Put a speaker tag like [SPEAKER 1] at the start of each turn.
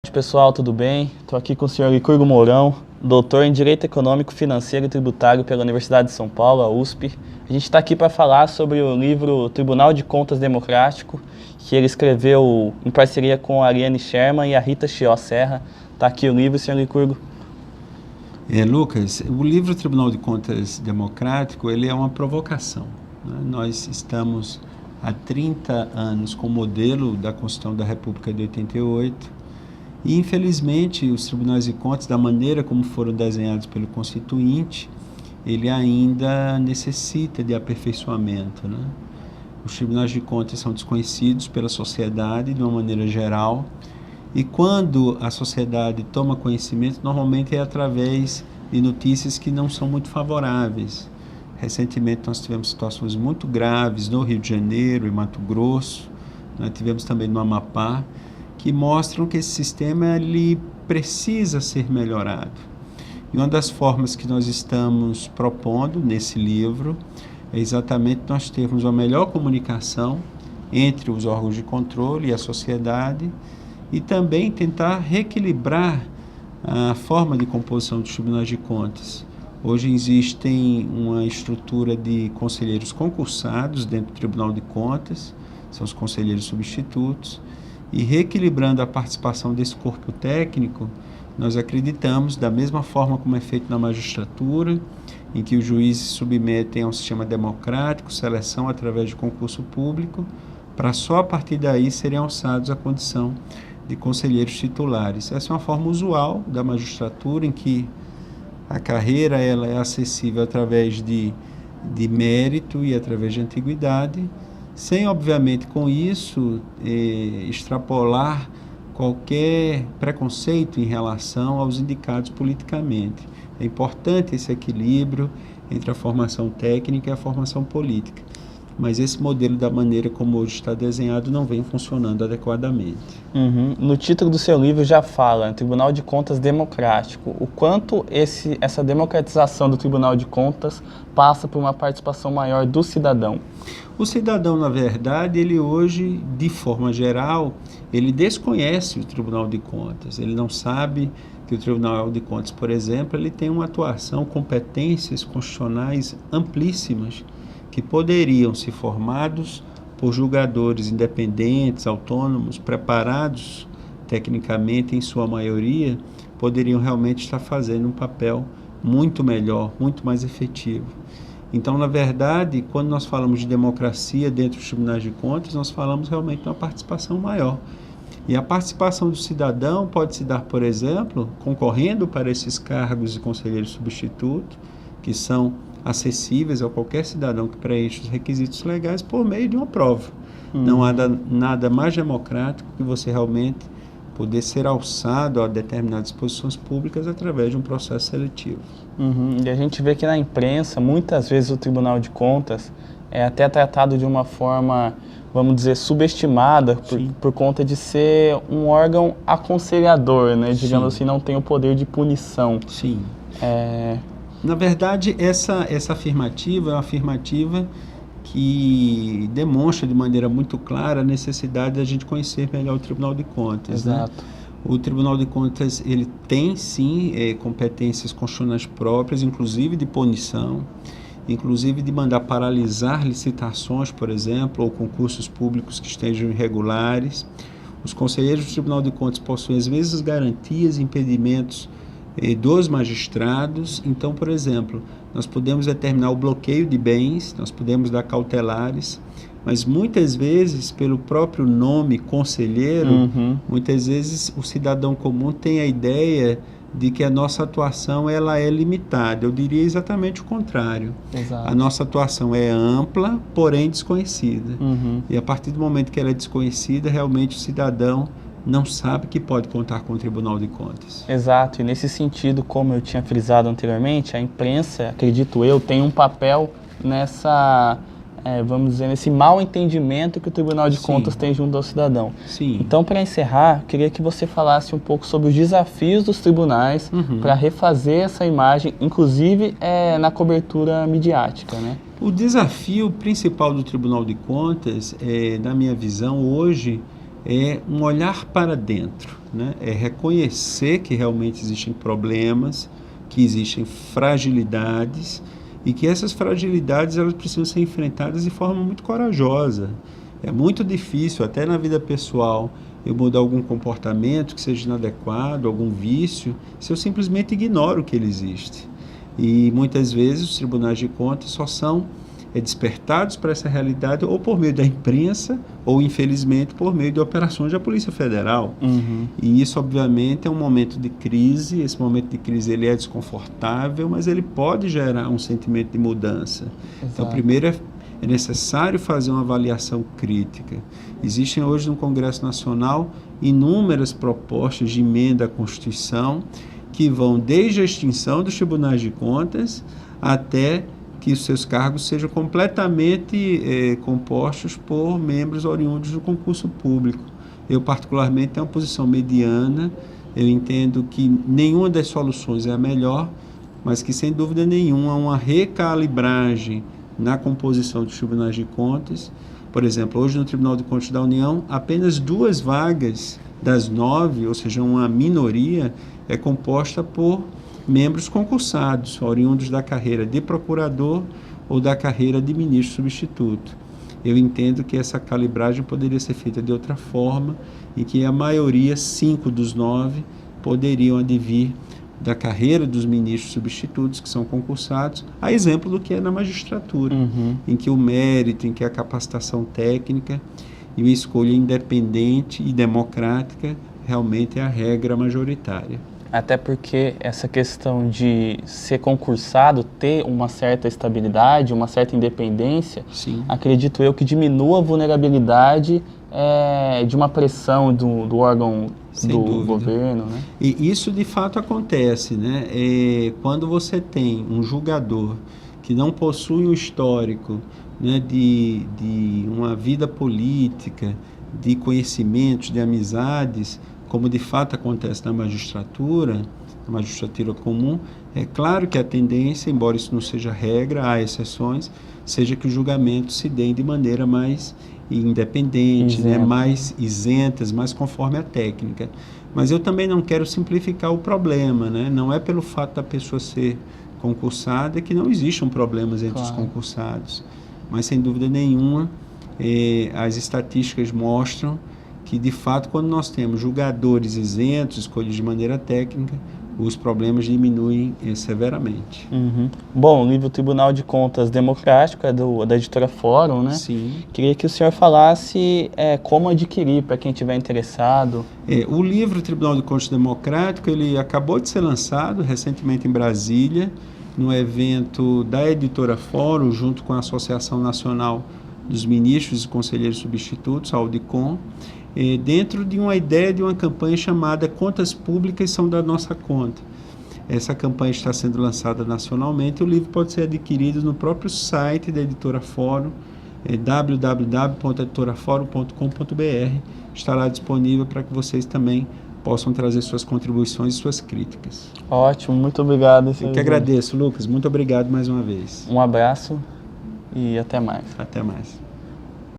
[SPEAKER 1] Oi, pessoal, tudo bem? Estou aqui com o senhor Licurgo Mourão, doutor em Direito Econômico, Financeiro e Tributário pela Universidade de São Paulo, a USP. A gente está aqui para falar sobre o livro Tribunal de Contas Democrático, que ele escreveu em parceria com a Ariane Sherman e a Rita Chió Serra. Está aqui o livro, senhor Licurgo.
[SPEAKER 2] Lucas, o livro Tribunal de Contas Democrático, ele é uma provocação, né? Nós estamos há 30 anos com o modelo da Constituição da República de 88 e, infelizmente, os tribunais de contas, da maneira como foram desenhados pelo Constituinte, ele ainda necessita de aperfeiçoamento, né? Os tribunais de contas são desconhecidos pela sociedade de uma maneira geral. E quando a sociedade toma conhecimento, normalmente é através de notícias que não são muito favoráveis. Recentemente nós tivemos situações muito graves no Rio de Janeiro e Mato Grosso, nós tivemos também no Amapá, que mostram que esse sistema ele precisa ser melhorado. E uma das formas que nós estamos propondo nesse livro é exatamente nós termos uma melhor comunicação entre os órgãos de controle e a sociedade, e também tentar reequilibrar a forma de composição dos tribunais de contas. Hoje existem uma estrutura de conselheiros concursados dentro do Tribunal de Contas, são os conselheiros substitutos, e reequilibrando a participação desse corpo técnico, nós acreditamos, da mesma forma como é feito na magistratura, em que os juízes se submetem a um sistema democrático, seleção através de concurso público, para só a partir daí serem alçados à condição de conselheiros titulares. Essa é uma forma usual da magistratura, em que a carreira ela é acessível através de mérito e através de antiguidade, sem, obviamente, com isso, extrapolar qualquer preconceito em relação aos indicados politicamente. É importante esse equilíbrio entre a formação técnica e a formação política. Mas esse modelo, da maneira como hoje está desenhado, não vem funcionando adequadamente.
[SPEAKER 1] No título do seu livro já fala, Tribunal de Contas Democrático. O quanto essa democratização do Tribunal de Contas passa por uma participação maior do cidadão?
[SPEAKER 2] O cidadão, na verdade, ele hoje, de forma geral, ele desconhece o Tribunal de Contas. Ele não sabe que o Tribunal de Contas, por exemplo, ele tem uma atuação, competências constitucionais amplíssimas, que poderiam ser formados por julgadores independentes, autônomos, preparados tecnicamente em sua maioria, poderiam realmente estar fazendo um papel muito melhor, muito mais efetivo. Então, na verdade, quando nós falamos de democracia dentro dos tribunais de contas, nós falamos realmente de uma participação maior. E a participação do cidadão pode se dar, por exemplo, concorrendo para esses cargos de conselheiro substituto, que são acessíveis a qualquer cidadão que preenche os requisitos legais por meio de uma prova. Não há nada mais democrático que você realmente poder ser alçado a determinadas posições públicas através de um processo seletivo.
[SPEAKER 1] E a gente vê que na imprensa, muitas vezes o Tribunal de Contas é até tratado de uma forma, vamos dizer, subestimada por conta de ser um órgão aconselhador, né? Digamos assim, não tem o poder de punição.
[SPEAKER 2] Sim. Na verdade, essa afirmativa é uma afirmativa que demonstra de maneira muito clara a necessidade de a gente conhecer melhor o Tribunal de Contas.
[SPEAKER 1] Exato.
[SPEAKER 2] Né? O Tribunal de Contas, ele tem sim competências constitucionais próprias, inclusive de punição, inclusive de mandar paralisar licitações, por exemplo, ou concursos públicos que estejam irregulares. Os conselheiros do Tribunal de Contas possuem as mesmas garantias e impedimentos dos magistrados. Então, por exemplo, nós podemos determinar o bloqueio de bens, nós podemos dar cautelares, mas muitas vezes, pelo próprio nome conselheiro, muitas vezes o cidadão comum tem a ideia de que a nossa atuação ela é limitada. Eu diria exatamente o contrário.
[SPEAKER 1] Exato.
[SPEAKER 2] A nossa atuação é ampla, porém desconhecida. E a partir do momento que ela é desconhecida, realmente o cidadão não sabe que pode contar com o Tribunal de Contas.
[SPEAKER 1] Exato, e nesse sentido, como eu tinha frisado anteriormente, a imprensa, acredito eu, tem um papel nessa, vamos dizer, nesse mal entendimento que o Tribunal de Contas tem junto ao cidadão.
[SPEAKER 2] Sim.
[SPEAKER 1] Então, para encerrar, queria que você falasse um pouco sobre os desafios dos tribunais para refazer essa imagem, inclusive na cobertura midiática, né?
[SPEAKER 2] O desafio principal do Tribunal de Contas, na minha visão, hoje, é um olhar para dentro, né? É reconhecer que realmente existem problemas, que existem fragilidades e que essas fragilidades elas precisam ser enfrentadas de forma muito corajosa. É muito difícil, até na vida pessoal, eu mudar algum comportamento que seja inadequado, algum vício, se eu simplesmente ignoro que ele existe. E muitas vezes os tribunais de contas só são despertados para essa realidade ou por meio da imprensa ou, infelizmente, por meio de operações da Polícia Federal. E isso, obviamente, é um momento de crise. Esse momento de crise ele é desconfortável, mas ele pode gerar um sentimento de mudança.
[SPEAKER 1] Exato.
[SPEAKER 2] Então, primeiro é necessário fazer uma avaliação crítica. Existem hoje no Congresso Nacional inúmeras propostas de emenda à Constituição que vão desde a extinção dos tribunais de contas até que os seus cargos sejam completamente compostos por membros oriundos do concurso público. Eu, particularmente, tenho uma posição mediana. Eu entendo que nenhuma das soluções é a melhor, mas que, sem dúvida nenhuma, uma recalibragem na composição dos tribunais de contas. Por exemplo, hoje no Tribunal de Contas da União, apenas 2 vagas das 9, ou seja, uma minoria, é composta por membros concursados, oriundos da carreira de procurador ou da carreira de ministro substituto. Eu entendo que essa calibragem poderia ser feita de outra forma e que a maioria, 5 dos 9, poderiam advir da carreira dos ministros substitutos que são concursados, a exemplo do que é na magistratura, em que o mérito, em que a capacitação técnica e a escolha independente e democrática realmente é a regra majoritária.
[SPEAKER 1] Até porque essa questão de ser concursado, ter uma certa estabilidade, uma certa independência,
[SPEAKER 2] Sim.
[SPEAKER 1] Acredito eu que diminua a vulnerabilidade de uma pressão do órgão do governo, né?
[SPEAKER 2] E isso de fato acontece, né? Quando você tem um julgador que não possui um histórico, né, de uma vida política, de conhecimentos, de amizades, como de fato acontece na magistratura comum, é claro que a tendência, embora isso não seja regra, há exceções, seja que os julgamentos se deem de maneira mais independente, né, mais isentas, mais conforme a técnica. Mas eu também não quero simplificar o problema, né? Não é pelo fato da pessoa ser concursada que não existam problemas entre os concursados. Mas, sem dúvida nenhuma, as estatísticas mostram que, de fato, quando nós temos julgadores isentos, escolhidos de maneira técnica, os problemas diminuem severamente.
[SPEAKER 1] Bom, o livro Tribunal de Contas Democrático é da editora Fórum, né?
[SPEAKER 2] Sim.
[SPEAKER 1] Queria que o senhor falasse como adquirir, para quem estiver interessado.
[SPEAKER 2] O livro Tribunal de Contas Democrático, ele acabou de ser lançado recentemente em Brasília, no evento da editora Fórum, junto com a Associação Nacional dos Ministros e Conselheiros Substitutos, a Audicom, dentro de uma ideia de uma campanha chamada Contas Públicas São da Nossa Conta. Essa campanha está sendo lançada nacionalmente. O livro pode ser adquirido no próprio site da editora Fórum, www.editoraforum.com.br. Está lá disponível para que vocês também possam trazer suas contribuições e suas críticas.
[SPEAKER 1] Ótimo, muito obrigado.
[SPEAKER 2] Eu que agradeço, Lucas. Muito obrigado mais uma vez.
[SPEAKER 1] Um abraço e até mais.
[SPEAKER 2] Até mais.